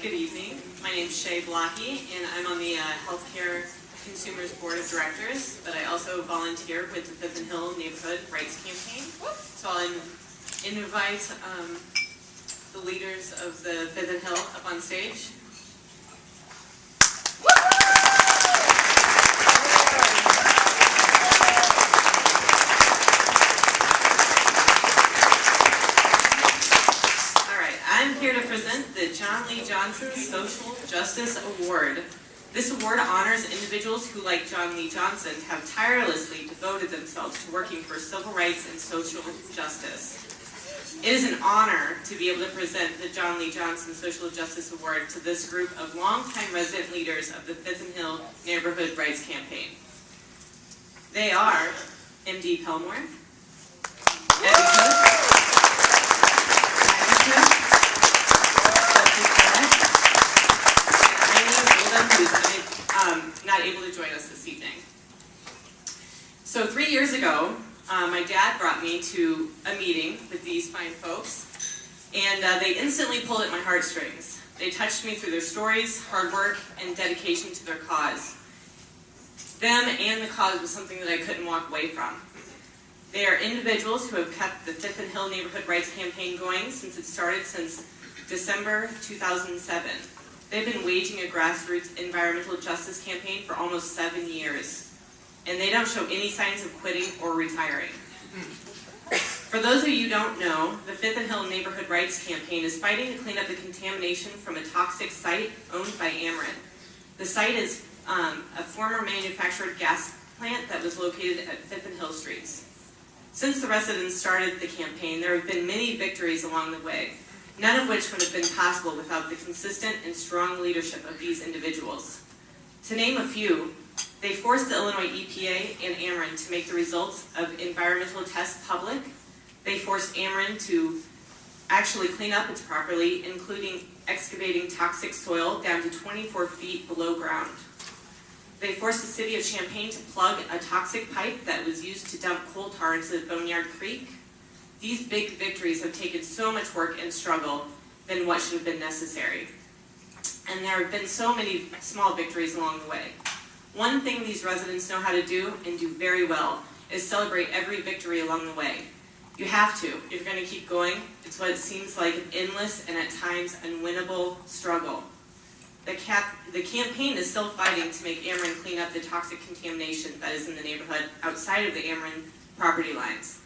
Good evening. My name is Shea, Belahi, and I'm on the Healthcare Consumers Board of Directors, but I also volunteer with the Fifth and Hill Neighborhood Rights Campaign. So I'll invite the leaders of the Fifth and Hill up on stage. I'm here to present the John Lee Johnson Social Justice Award. This award honors individuals who, like John Lee Johnson, have tirelessly devoted themselves to working for civil rights and social justice. It is an honor to be able to present the John Lee Johnson Social Justice Award to this group of longtime resident leaders of the Fifth and Hill Neighborhood Rights Campaign. They are MD Pelmore, Ebbie, who's not able to join us this evening. So 3 years ago, my dad brought me to a meeting with these fine folks, and they instantly pulled at my heartstrings. They touched me through their stories, hard work, and dedication to their cause. Them and the cause was something that I couldn't walk away from. They are individuals who have kept the Fifth and Hill Neighborhood Rights Campaign going since it started since December 2007. They've been waging a grassroots environmental justice campaign for almost 7 years, and they don't show any signs of quitting or retiring. For those of you who don't know, the Fifth and Hill Neighborhood Rights Campaign is fighting to clean up the contamination from a toxic site owned by Ameren. The site is a former manufactured gas plant that was located at Fifth and Hill Streets. Since the residents started the campaign, there have been many victories along the way, none of which would have been possible without the consistent and strong leadership of these individuals. To name a few, they forced the Illinois EPA and Ameren to make the results of environmental tests public. They forced Ameren to actually clean up its property, including excavating toxic soil down to 24 feet below ground. They forced the city of Champaign to plug a toxic pipe that was used to dump coal tar into the Boneyard Creek. These big victories have taken so much work and struggle than what should have been necessary. And there have been so many small victories along the way. One thing these residents know how to do, and do very well, is celebrate every victory along the way. You have to. If you're going to keep going, it's what it seems like an endless and at times unwinnable struggle. The campaign is still fighting to make Ameren clean up the toxic contamination that is in the neighborhood outside of the Ameren property lines.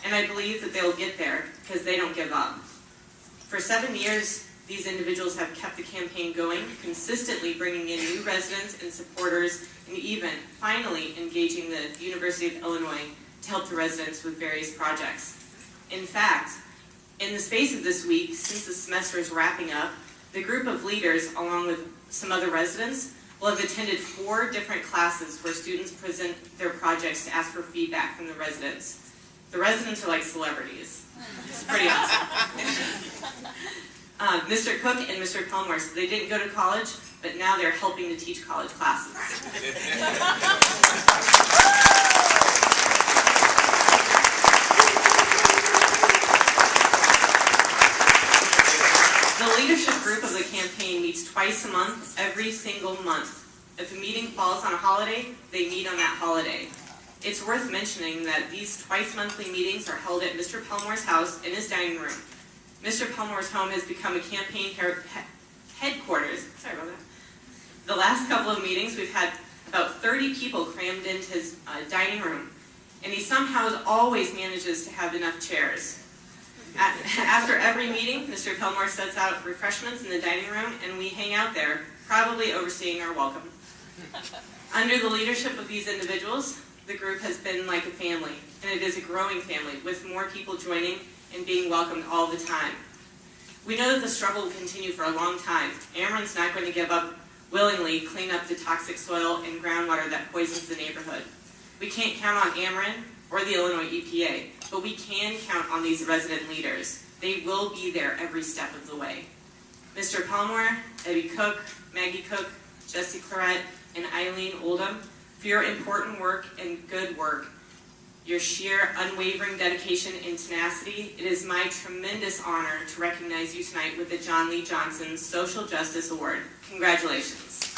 And I believe that they'll get there because they don't give up. For 7 years, these individuals have kept the campaign going, consistently bringing in new residents and supporters, and even, finally, engaging the University of Illinois to help the residents with various projects. In fact, in the space of this week, since the semester is wrapping up, the group of leaders, along with some other residents, will have attended 4 different classes where students present their projects to ask for feedback from the residents. The residents are like celebrities. It's pretty awesome. Mr. Cook and Mr. Pelmore, so they didn't go to college, but now they're helping to teach college classes. The leadership group of the campaign meets twice a month, every single month. If a meeting falls on a holiday, they meet on that holiday. It's worth mentioning that these twice-monthly meetings are held at Mr. Pelmore's house in his dining room. Mr. Pelmore's home has become a campaign headquarters. Sorry about that. The last couple of meetings, we've had about 30 people crammed into his dining room, and he somehow always manages to have enough chairs. After every meeting, Mr. Pelmore sets out refreshments in the dining room, and we hang out there, probably overseeing our welcome. Under the leadership of these individuals, the group has been like a family, and it is a growing family, with more people joining and being welcomed all the time. We know that the struggle will continue for a long time. Ameren's not going to give up willingly clean up the toxic soil and groundwater that poisons the neighborhood. We can't count on Ameren or the Illinois EPA, but we can count on these resident leaders. They will be there every step of the way. Mr. Pelmore, Ebbie Cook, Maggie Cook, Jessie, Clarette, and Eileen, Oldham, for your important work and good work. your sheer unwavering dedication and tenacity, it is my tremendous honor to recognize you tonight with the John Lee Johnson Social Justice Award. Congratulations.